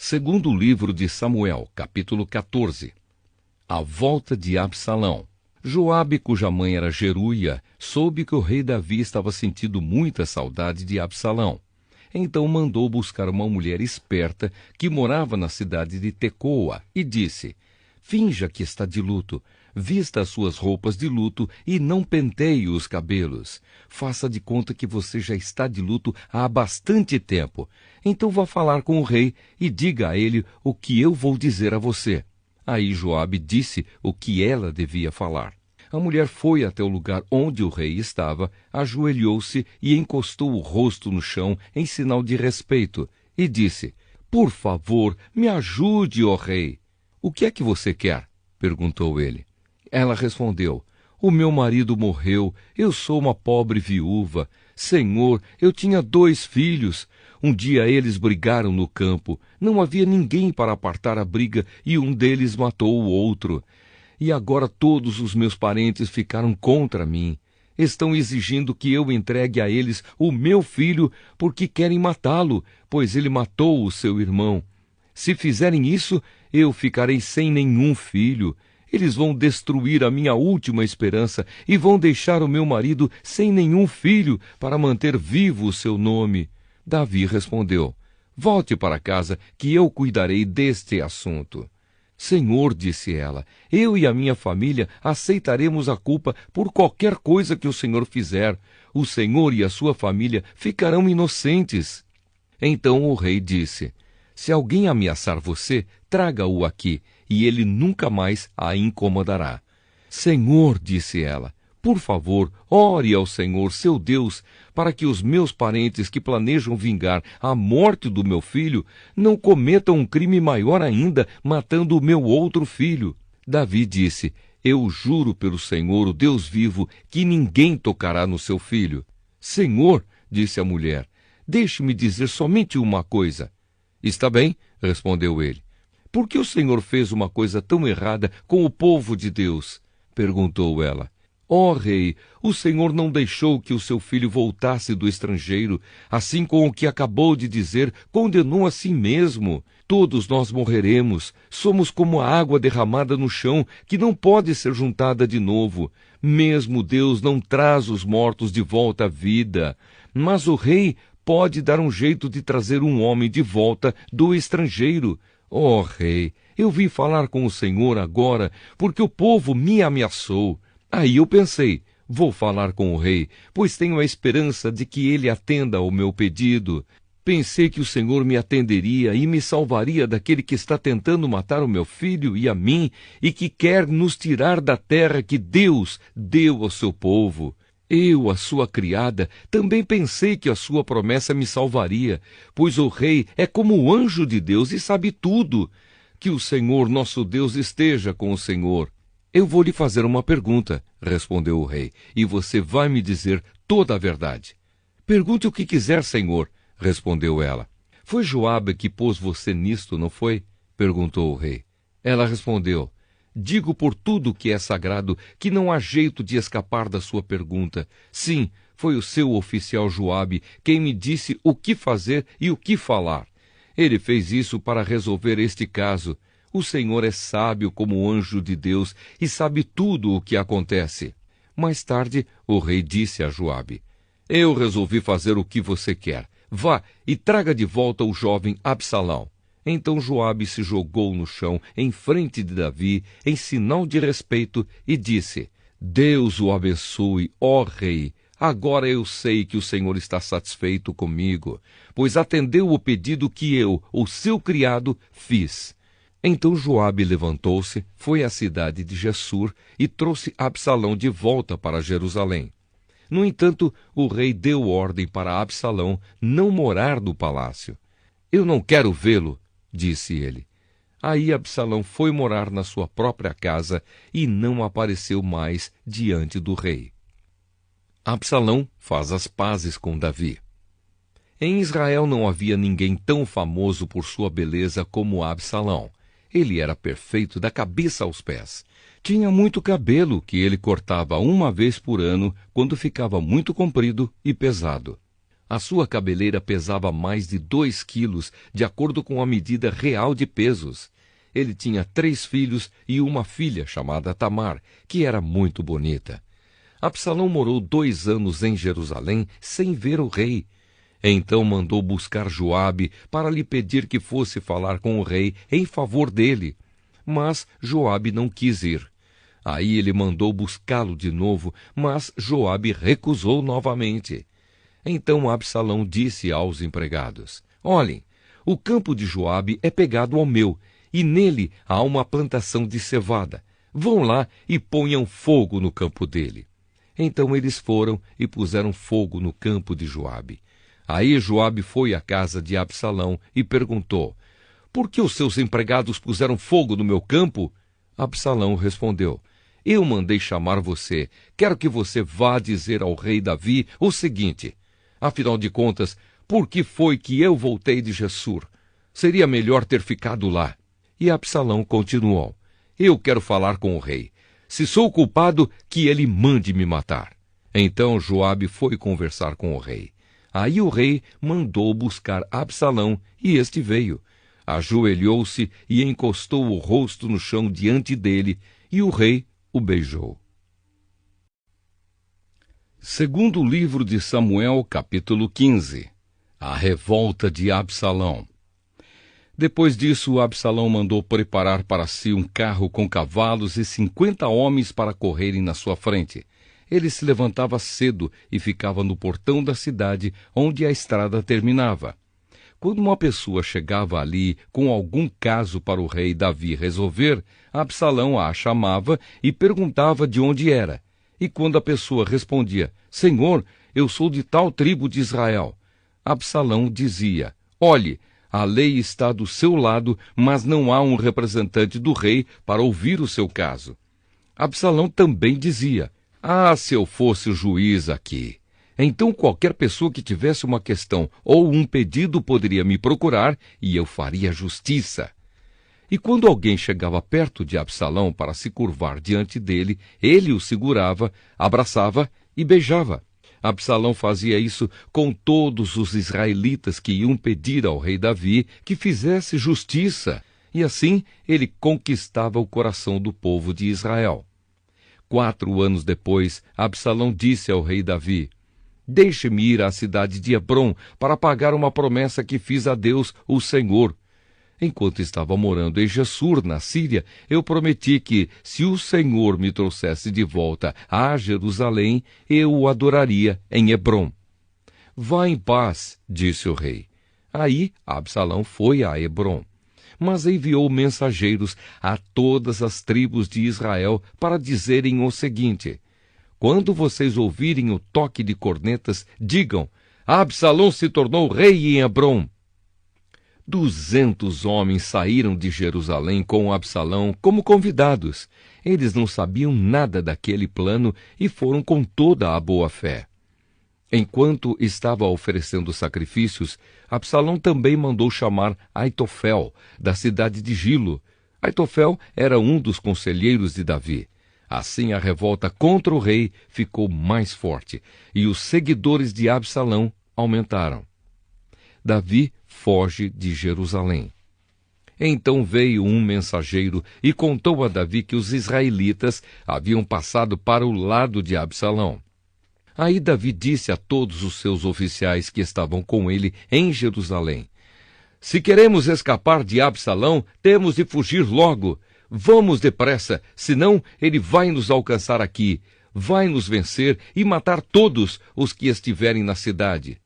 Segundo livro de Samuel, capítulo 14. A volta de Absalão. Joabe, cuja mãe era Jeruia, soube que o rei Davi estava sentindo muita saudade de Absalão. Então mandou buscar uma mulher esperta que morava na cidade de Tecoa e disse: finja que está de luto, vista as suas roupas de luto e não penteie os cabelos. Faça de conta que você já está de luto há bastante tempo. Então vá falar com o rei e diga a ele o que eu vou dizer a você. Aí Joabe disse o que ela devia falar. A mulher foi até o lugar onde o rei estava, ajoelhou-se e encostou o rosto no chão em sinal de respeito, e disse: por favor, me ajude, ó rei. O que é que você quer? Perguntou ele. Ela respondeu: o meu marido morreu, eu sou uma pobre viúva. Senhor, eu tinha 2 filhos. Um dia eles brigaram no campo, não havia ninguém para apartar a briga e um deles matou o outro. E agora todos os meus parentes ficaram contra mim. Estão exigindo que eu entregue a eles o meu filho porque querem matá-lo, pois ele matou o seu irmão. Se fizerem isso, eu ficarei sem nenhum filho. Eles vão destruir a minha última esperança e vão deixar o meu marido sem nenhum filho para manter vivo o seu nome. Davi respondeu: volte para casa, que eu cuidarei deste assunto. Senhor, disse ela, eu e a minha família aceitaremos a culpa por qualquer coisa que o Senhor fizer. O Senhor e a sua família ficarão inocentes. Então o rei disse: se alguém ameaçar você, traga-o aqui, e ele nunca mais a incomodará. Senhor, disse ela, por favor, ore ao Senhor, seu Deus, para que os meus parentes que planejam vingar a morte do meu filho não cometam um crime maior ainda, matando o meu outro filho. Davi disse: eu juro pelo Senhor, o Deus vivo, que ninguém tocará no seu filho. Senhor, disse a mulher, deixe-me dizer somente uma coisa. Está bem, respondeu ele. Por que o Senhor fez uma coisa tão errada com o povo de Deus? Perguntou ela. Ó rei, o Senhor não deixou que o seu filho voltasse do estrangeiro, assim com o que acabou de dizer, condenou a si mesmo. Todos nós morreremos, somos como a água derramada no chão, que não pode ser juntada de novo. Mesmo Deus não traz os mortos de volta à vida, mas o rei pode dar um jeito de trazer um homem de volta do estrangeiro. Ó rei, eu vim falar com o Senhor agora, porque o povo me ameaçou. Aí eu pensei, vou falar com o rei, pois tenho a esperança de que ele atenda ao meu pedido. Pensei que o Senhor me atenderia e me salvaria daquele que está tentando matar o meu filho e a mim, e que quer nos tirar da terra que Deus deu ao seu povo. Eu, a sua criada, também pensei que a sua promessa me salvaria, pois o rei é como o anjo de Deus e sabe tudo. Que o Senhor, nosso Deus, esteja com o Senhor. Eu vou lhe fazer uma pergunta, respondeu o rei, e você vai me dizer toda a verdade. Pergunte o que quiser, Senhor, respondeu ela. Foi Joabe que pôs você nisto, não foi? Perguntou o rei. Ela respondeu: digo por tudo que é sagrado que não há jeito de escapar da sua pergunta. Sim, foi o seu oficial Joabe quem me disse o que fazer e o que falar. Ele fez isso para resolver este caso. O Senhor é sábio como o anjo de Deus e sabe tudo o que acontece. Mais tarde, o rei disse a Joabe: eu resolvi fazer o que você quer. Vá e traga de volta o jovem Absalão. Então Joabe se jogou no chão em frente de Davi, em sinal de respeito, e disse: Deus o abençoe, ó rei. Agora eu sei que o Senhor está satisfeito comigo, pois atendeu o pedido que eu, o seu criado, fiz. Então Joabe levantou-se, foi à cidade de Gessur e trouxe Absalão de volta para Jerusalém. No entanto, o rei deu ordem para Absalão não morar no palácio. Eu não quero vê-lo, disse ele. Aí Absalão foi morar na sua própria casa e não apareceu mais diante do rei. Absalão faz as pazes com Davi. Em Israel não havia ninguém tão famoso por sua beleza como Absalão. Ele era perfeito da cabeça aos pés. Tinha muito cabelo que ele cortava uma vez por ano quando ficava muito comprido e pesado. A sua cabeleira pesava mais de 2 quilos, de acordo com a medida real de pesos. Ele tinha 3 filhos e uma filha chamada Tamar, que era muito bonita. Absalão morou 2 anos em Jerusalém sem ver o rei. Então mandou buscar Joabe para lhe pedir que fosse falar com o rei em favor dele. Mas Joabe não quis ir. Aí ele mandou buscá-lo de novo, mas Joabe recusou novamente. Então Absalão disse aos empregados: Olhem, o campo de Joabe é pegado ao meu, e nele há uma plantação de cevada. Vão lá e ponham fogo no campo dele. Então eles foram e puseram fogo no campo de Joabe. Aí Joabe foi à casa de Absalão e perguntou: Por que os seus empregados puseram fogo no meu campo? Absalão respondeu: Eu mandei chamar você. Quero que você vá dizer ao rei Davi o seguinte: Afinal de contas, por que foi que eu voltei de Gessur? Seria melhor ter ficado lá. E Absalão continuou: Eu quero falar com o rei. Se sou culpado, que ele mande me matar. Então Joabe foi conversar com o rei. Aí o rei mandou buscar Absalão, e este veio. Ajoelhou-se e encostou o rosto no chão diante dele, e o rei o beijou. Segundo livro de Samuel, capítulo 15. A revolta de Absalão. Depois disso, Absalão mandou preparar para si um carro com cavalos e 50 homens para correrem na sua frente. Ele se levantava cedo e ficava no portão da cidade, onde a estrada terminava. Quando uma pessoa chegava ali com algum caso para o rei Davi resolver, Absalão a chamava e perguntava de onde era. E quando a pessoa respondia: Senhor, eu sou de tal tribo de Israel, Absalão dizia: Olhe, a lei está do seu lado, mas não há um representante do rei para ouvir o seu caso. Absalão também dizia: se eu fosse o juiz aqui, então qualquer pessoa que tivesse uma questão ou um pedido poderia me procurar e eu faria justiça. E quando alguém chegava perto de Absalão para se curvar diante dele, ele o segurava, abraçava e beijava. Absalão fazia isso com todos os israelitas que iam pedir ao rei Davi que fizesse justiça, e assim ele conquistava o coração do povo de Israel. 4 anos depois, Absalão disse ao rei Davi: Deixe-me ir à cidade de Hebrom para pagar uma promessa que fiz a Deus, o Senhor. Enquanto estava morando em Gessur, na Síria, eu prometi que, se o Senhor me trouxesse de volta a Jerusalém, eu o adoraria em Hebrom. Vá em paz, disse o rei. Aí Absalão foi a Hebrom, mas enviou mensageiros a todas as tribos de Israel para dizerem o seguinte: Quando vocês ouvirem o toque de cornetas, digam: Absalão se tornou rei em Hebrom. 200 homens saíram de Jerusalém com Absalão como convidados. Eles não sabiam nada daquele plano e foram com toda a boa-fé. Enquanto estava oferecendo sacrifícios, Absalão também mandou chamar Aitofel, da cidade de Gilo. Aitofel era um dos conselheiros de Davi. Assim a revolta contra o rei ficou mais forte, e os seguidores de Absalão aumentaram. Davi foge de Jerusalém. Então veio um mensageiro e contou a Davi que os israelitas haviam passado para o lado de Absalão. Aí Davi disse a todos os seus oficiais que estavam com ele em Jerusalém: Se queremos escapar de Absalão, temos de fugir logo. Vamos depressa, senão ele vai nos alcançar aqui, vai nos vencer e matar todos os que estiverem na cidade.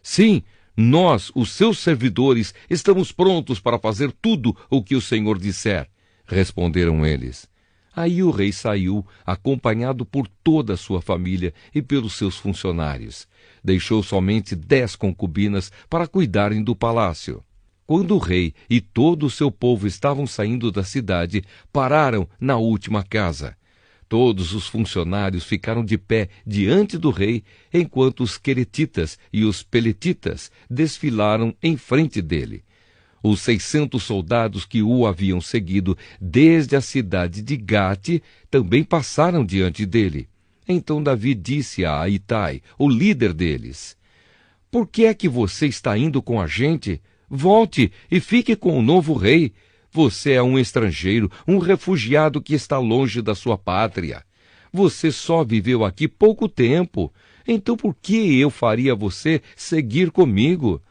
Sim, nós, os seus servidores, estamos prontos para fazer tudo o que o Senhor disser, responderam eles. Aí o rei saiu, acompanhado por toda a sua família e pelos seus funcionários. Deixou somente 10 concubinas para cuidarem do palácio. Quando o rei e todo o seu povo estavam saindo da cidade, pararam na última casa. Todos os funcionários ficaram de pé diante do rei, enquanto os queretitas e os peletitas desfilaram em frente dele. Os 600 soldados que o haviam seguido desde a cidade de Gate também passaram diante dele. Então Davi disse a Itai, o líder deles: Por que é que você está indo com a gente? Volte e fique com o novo rei. Você é um estrangeiro, um refugiado que está longe da sua pátria. Você só viveu aqui pouco tempo. Então por que eu faria você seguir comigo?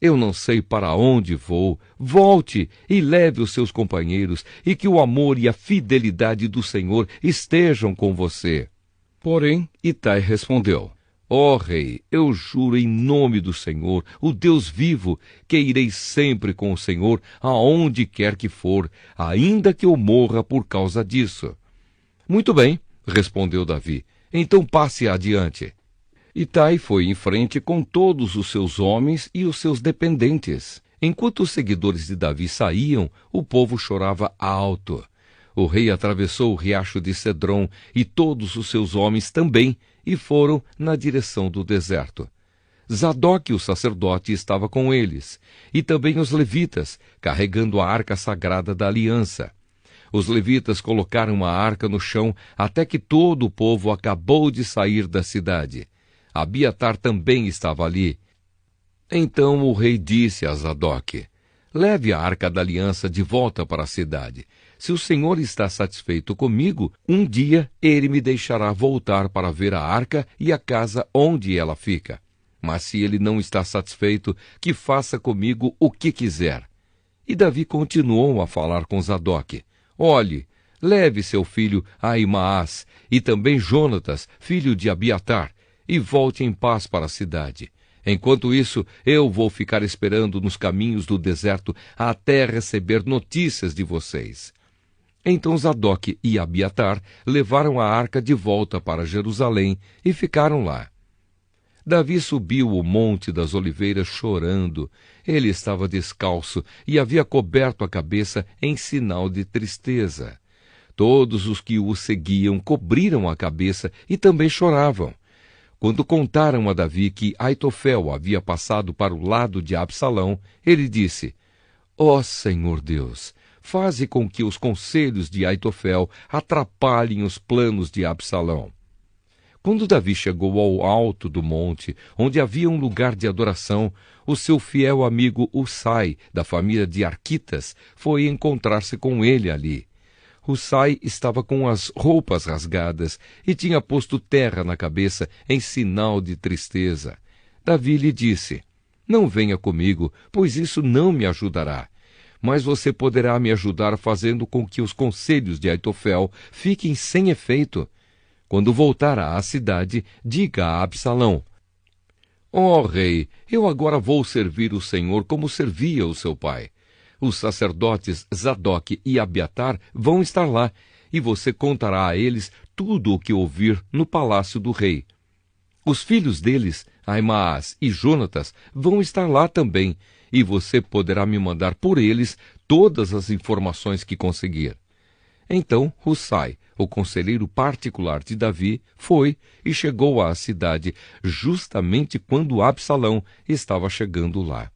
Eu não sei para onde vou. Volte e leve os seus companheiros, e que o amor e a fidelidade do Senhor estejam com você. Porém, Itai respondeu: Ó rei, eu juro em nome do Senhor, o Deus vivo, que irei sempre com o Senhor aonde quer que for, ainda que eu morra por causa disso. Muito bem, respondeu Davi, então passe adiante. Itai foi em frente com todos os seus homens e os seus dependentes. Enquanto os seguidores de Davi saíam, o povo chorava alto. O rei atravessou o riacho de Cedron e todos os seus homens também, e foram na direção do deserto. Zadok, o sacerdote, estava com eles, e também os levitas, carregando a arca sagrada da aliança. Os levitas colocaram a arca no chão até que todo o povo acabou de sair da cidade. Abiatar também estava ali. Então o rei disse a Zadok: Leve a arca da aliança de volta para a cidade. Se o Senhor está satisfeito comigo, um dia ele me deixará voltar para ver a arca e a casa onde ela fica. Mas se ele não está satisfeito, que faça comigo o que quiser. E Davi continuou a falar com Zadok: Olhe, leve seu filho Ahimaás e também Jonatas, filho de Abiatar, e volte em paz para a cidade. Enquanto isso, eu vou ficar esperando nos caminhos do deserto até receber notícias de vocês. Então Zadok e Abiatar levaram a arca de volta para Jerusalém e ficaram lá. Davi subiu o Monte das Oliveiras chorando. Ele estava descalço e havia coberto a cabeça em sinal de tristeza. Todos os que o seguiam cobriram a cabeça e também choravam. Quando contaram a Davi que Aitofel havia passado para o lado de Absalão, ele disse: Ó Senhor Deus, faze com que os conselhos de Aitofel atrapalhem os planos de Absalão. Quando Davi chegou ao alto do monte, onde havia um lugar de adoração, o seu fiel amigo Husai, da família de Arquitas, foi encontrar-se com ele ali. Husai estava com as roupas rasgadas e tinha posto terra na cabeça em sinal de tristeza. Davi lhe disse: Não venha comigo, pois isso não me ajudará. Mas você poderá me ajudar fazendo com que os conselhos de Aitofel fiquem sem efeito. Quando voltar à cidade, diga a Absalão: Ó rei, eu agora vou servir o Senhor como servia o seu pai. Os sacerdotes Zadok e Abiatar vão estar lá, e você contará a eles tudo o que ouvir no palácio do rei. Os filhos deles, Ahimaás e Jonatas, vão estar lá também, e você poderá me mandar por eles todas as informações que conseguir. Então Husai, o conselheiro particular de Davi, foi e chegou à cidade justamente quando Absalão estava chegando lá.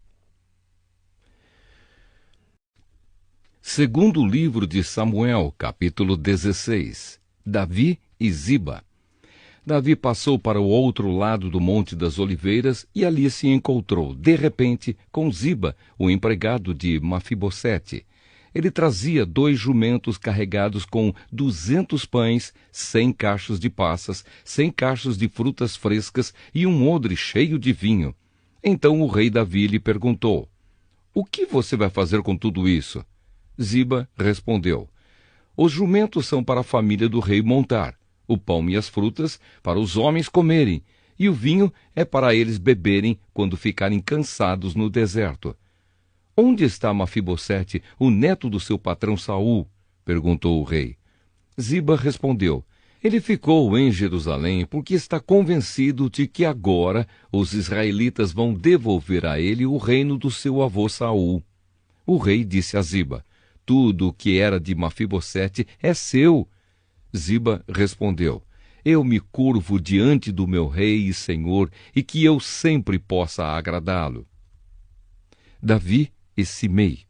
Segundo livro de Samuel, capítulo 16. Davi e Ziba. Davi passou para o outro lado do Monte das Oliveiras e ali se encontrou, de repente, com Ziba, o empregado de Mafibosete. Ele trazia 2 jumentos carregados com 200 pães, 100 cachos de passas, 100 cachos de frutas frescas e um odre cheio de vinho. Então o rei Davi lhe perguntou: O que você vai fazer com tudo isso? Ziba respondeu: Os jumentos são para a família do rei montar, o pão e as frutas para os homens comerem, e o vinho é para eles beberem quando ficarem cansados no deserto. Onde está Mafibosete, o neto do seu patrão Saul? Perguntou o rei. Ziba respondeu: Ele ficou em Jerusalém porque está convencido de que agora os israelitas vão devolver a ele o reino do seu avô Saul. O rei disse a Ziba: Tudo o que era de Mafibosete é seu. Ziba respondeu: Eu me curvo diante do meu rei e senhor, e que eu sempre possa agradá-lo. Davi e Simei.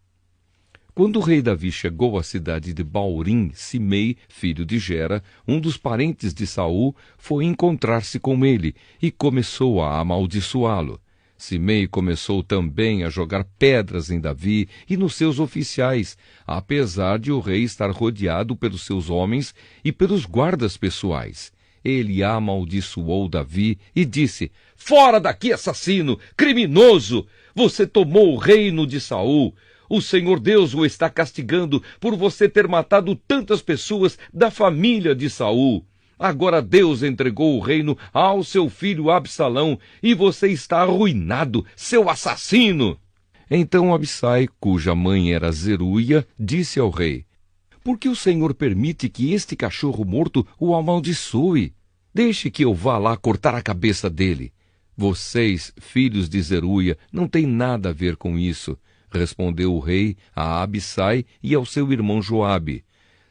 Quando o rei Davi chegou à cidade de Baurim, Simei, filho de Gera, um dos parentes de Saul, foi encontrar-se com ele e começou a amaldiçoá-lo. Simei começou também a jogar pedras em Davi e nos seus oficiais, apesar de o rei estar rodeado pelos seus homens e pelos guardas pessoais. Ele amaldiçoou Davi e disse: "Fora daqui, assassino, criminoso! Você tomou o reino de Saul. O Senhor Deus o está castigando por você ter matado tantas pessoas da família de Saul. Agora Deus entregou o reino ao seu filho Absalão e você está arruinado, seu assassino!" Então Abissai, cuja mãe era Zeruia, disse ao rei: "Por que o Senhor permite que este cachorro morto o amaldiçoe? Deixe que eu vá lá cortar a cabeça dele." "Vocês, filhos de Zeruia, não têm nada a ver com isso", respondeu o rei a Abissai e ao seu irmão Joabe.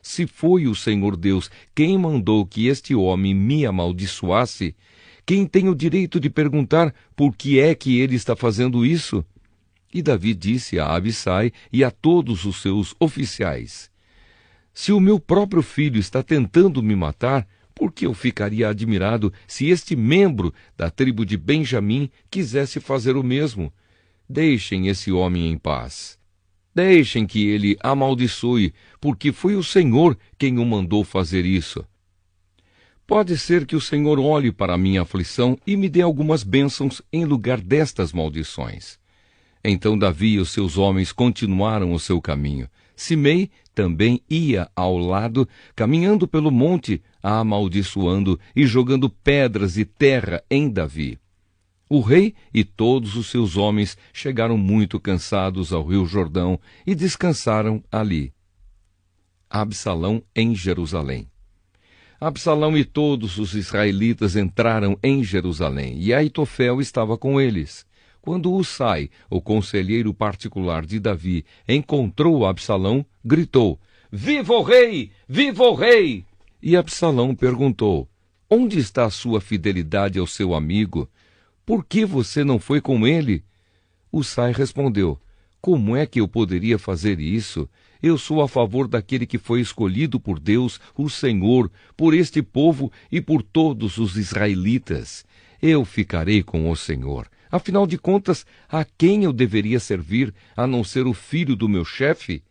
"Se foi o Senhor Deus quem mandou que este homem me amaldiçoasse, quem tem o direito de perguntar por que é que ele está fazendo isso?" E Davi disse a Abissai e a todos os seus oficiais: "Se o meu próprio filho está tentando me matar, por que eu ficaria admirado se este membro da tribo de Benjamim quisesse fazer o mesmo? Deixem esse homem em paz. Deixem que ele amaldiçoe, porque foi o Senhor quem o mandou fazer isso. Pode ser que o Senhor olhe para a minha aflição e me dê algumas bênçãos em lugar destas maldições." Então Davi e os seus homens continuaram o seu caminho. Simei também ia ao lado, caminhando pelo monte, amaldiçoando e jogando pedras e terra em Davi. O rei e todos os seus homens chegaram muito cansados ao rio Jordão e descansaram ali. Absalão em Jerusalém. Absalão e todos os israelitas entraram em Jerusalém, e Aitofel estava com eles. Quando Husai, o conselheiro particular de Davi, encontrou Absalão, gritou: "Viva o rei! Viva o rei!" E Absalão perguntou: "Onde está a sua fidelidade ao seu amigo? Por que você não foi com ele?" Husai respondeu: "Como é que eu poderia fazer isso? Eu sou a favor daquele que foi escolhido por Deus, o Senhor, por este povo e por todos os israelitas. Eu ficarei com o Senhor. Afinal de contas, a quem eu deveria servir, a não ser o filho do meu chefe?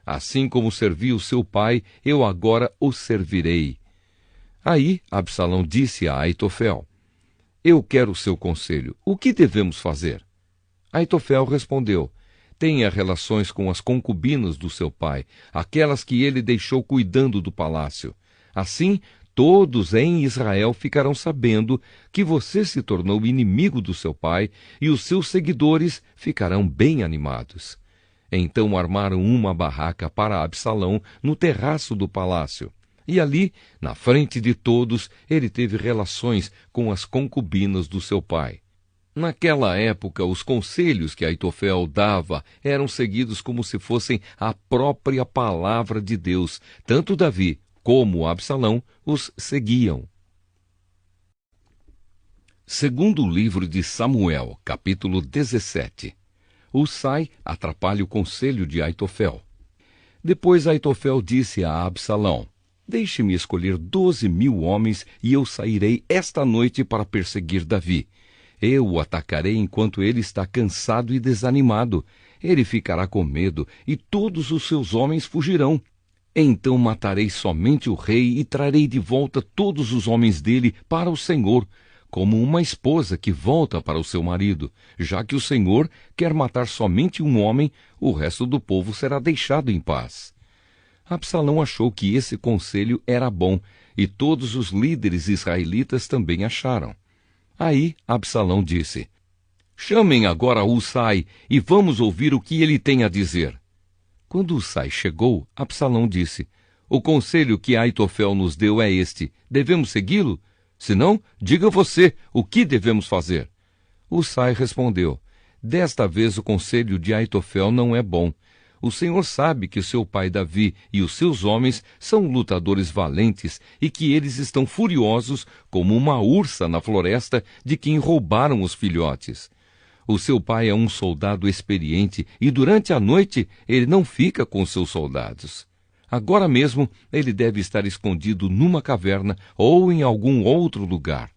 Assim como servi o seu pai, eu agora o servirei." Aí Absalão disse a Aitofel: "Eu quero o seu conselho. O que devemos fazer?" Aitofel respondeu: "Tenha relações com as concubinas do seu pai, aquelas que ele deixou cuidando do palácio. Assim, todos em Israel ficarão sabendo que você se tornou inimigo do seu pai e os seus seguidores ficarão bem animados." Então armaram uma barraca para Absalão no terraço do palácio. E ali, na frente de todos, ele teve relações com as concubinas do seu pai. Naquela época, os conselhos que Aitofel dava eram seguidos como se fossem a própria palavra de Deus. Tanto Davi como Absalão os seguiam. Segundo livro de Samuel, capítulo 17. Husai atrapalha o conselho de Aitofel. Depois Aitofel disse a Absalão: "Deixe-me escolher 12.000 homens e eu sairei esta noite para perseguir Davi. Eu o atacarei enquanto ele está cansado e desanimado. Ele ficará com medo e todos os seus homens fugirão. Então matarei somente o rei e trarei de volta todos os homens dele para o Senhor, como uma esposa que volta para o seu marido. Já que o Senhor quer matar somente um homem, o resto do povo será deixado em paz." Absalão achou que esse conselho era bom, e todos os líderes israelitas também acharam. Aí Absalão disse: "Chamem agora Husai e vamos ouvir o que ele tem a dizer." Quando Husai chegou, Absalão disse: "O conselho que Aitofel nos deu é este. Devemos segui-lo? Se não, diga você o que devemos fazer." Husai respondeu: "Desta vez o conselho de Aitofel não é bom. O Senhor sabe que seu pai Davi e os seus homens são lutadores valentes e que eles estão furiosos como uma ursa na floresta de quem roubaram os filhotes. O seu pai é um soldado experiente e durante a noite ele não fica com seus soldados. Agora mesmo ele deve estar escondido numa caverna ou em algum outro lugar.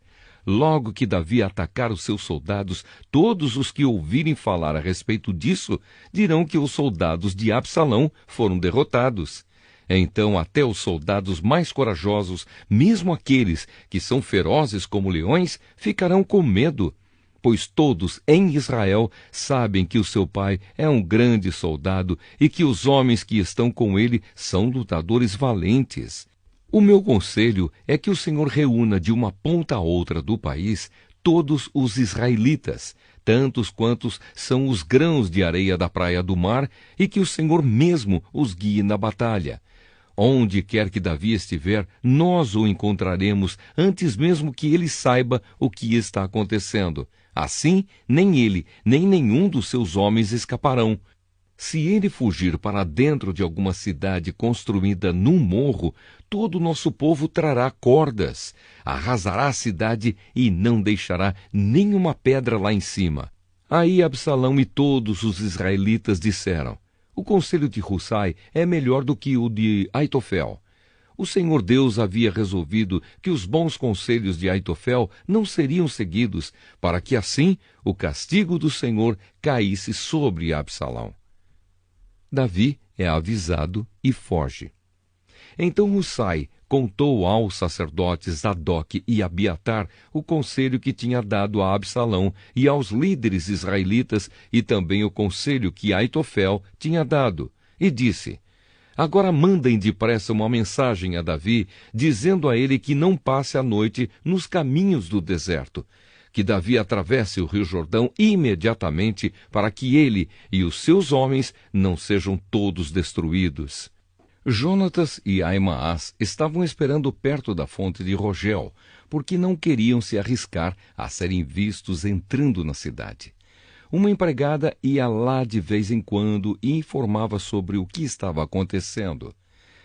Logo que Davi atacar os seus soldados, todos os que ouvirem falar a respeito disso dirão que os soldados de Absalão foram derrotados. Então até os soldados mais corajosos, mesmo aqueles que são ferozes como leões, ficarão com medo, pois todos em Israel sabem que o seu pai é um grande soldado e que os homens que estão com ele são lutadores valentes. O meu conselho é que o Senhor reúna de uma ponta a outra do país todos os israelitas, tantos quantos são os grãos de areia da praia do mar, e que o Senhor mesmo os guie na batalha. Onde quer que Davi estiver, nós o encontraremos antes mesmo que ele saiba o que está acontecendo. Assim, nem ele, nem nenhum dos seus homens escaparão. Se ele fugir para dentro de alguma cidade construída num morro, todo o nosso povo trará cordas, arrasará a cidade e não deixará nenhuma pedra lá em cima. Aí Absalão e todos os israelitas disseram: o conselho de Hussai é melhor do que o de Aitofel. O Senhor Deus havia resolvido que os bons conselhos de Aitofel não seriam seguidos, para que assim o castigo do Senhor caísse sobre Absalão. Davi é avisado e foge. Então Hussai contou aos sacerdotes Zadok e Abiatar o conselho que tinha dado a Absalão e aos líderes israelitas, e também o conselho que Aitofel tinha dado, e disse: agora mandem depressa uma mensagem a Davi, dizendo a ele que não passe a noite nos caminhos do deserto, que Davi atravesse o rio Jordão imediatamente, para que ele e os seus homens não sejam todos destruídos. Jonatas e Aimaas estavam esperando perto da fonte de Rogel, porque não queriam se arriscar a serem vistos entrando na cidade. Uma empregada ia lá de vez em quando e informava sobre o que estava acontecendo.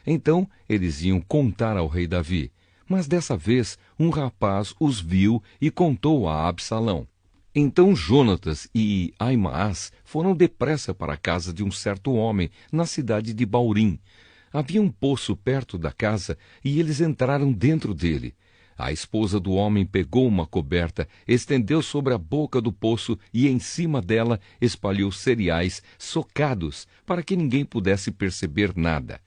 Então eles iam contar ao rei Davi, mas dessa vez um rapaz os viu e contou a Absalão. Então Jonatas e Aimaas foram depressa para a casa de um certo homem na cidade de Baurim. Havia um poço perto da casa e eles entraram dentro dele. A esposa do homem pegou uma coberta, estendeu sobre a boca do poço e em cima dela espalhou cereais socados para que ninguém pudesse perceber nada.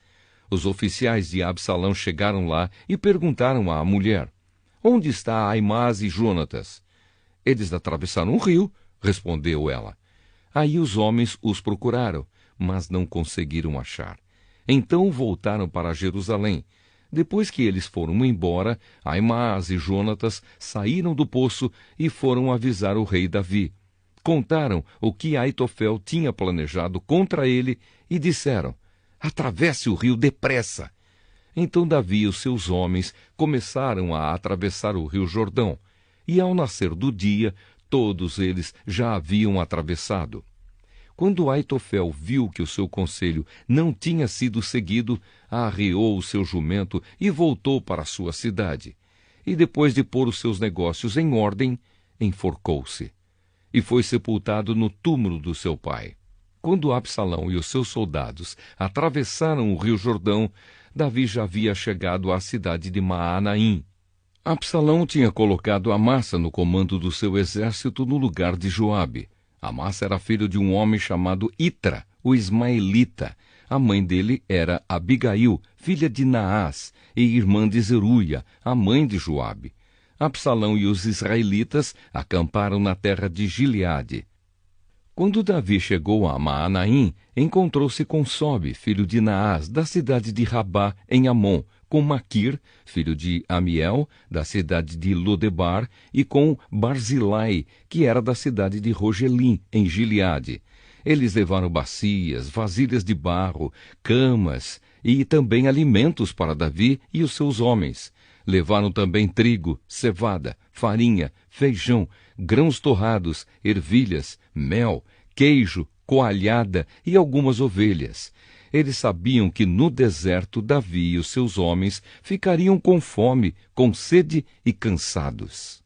Os oficiais de Absalão chegaram lá e perguntaram à mulher: onde está Aimaas e Jonatas? Eles atravessaram o rio, respondeu ela. Aí os homens os procuraram, mas não conseguiram achar. Então voltaram para Jerusalém. Depois que eles foram embora, Aimaas e Jonatas saíram do poço e foram avisar o rei Davi. Contaram o que Aitofel tinha planejado contra ele e disseram: atravesse o rio depressa. Então Davi e os seus homens começaram a atravessar o rio Jordão, e ao nascer do dia, todos eles já haviam atravessado. Quando Aitofel viu que o seu conselho não tinha sido seguido, arreou o seu jumento e voltou para a sua cidade. E depois de pôr os seus negócios em ordem, enforcou-se. E foi sepultado no túmulo do seu pai. Quando Absalão e os seus soldados atravessaram o rio Jordão, Davi já havia chegado à cidade de Maanaim. Absalão tinha colocado Amassa no comando do seu exército no lugar de Joabe. Amassa era filho de um homem chamado Itra, o ismaelita. A mãe dele era Abigail, filha de Naás, e irmã de Zeruia, a mãe de Joabe. Absalão e os israelitas acamparam na terra de Gileade. Quando Davi chegou a Maanaim, encontrou-se com Sobe, filho de Naás, da cidade de Rabá, em Amon, com Maquir, filho de Amiel, da cidade de Lodebar, e com Barzilai, que era da cidade de Rogelim, em Gileade. Eles levaram bacias, vasilhas de barro, camas e também alimentos para Davi e os seus homens. Levaram também trigo, cevada, farinha, feijão, grãos torrados, ervilhas, mel, queijo, coalhada e algumas ovelhas. Eles sabiam que no deserto Davi e os seus homens ficariam com fome, com sede e cansados.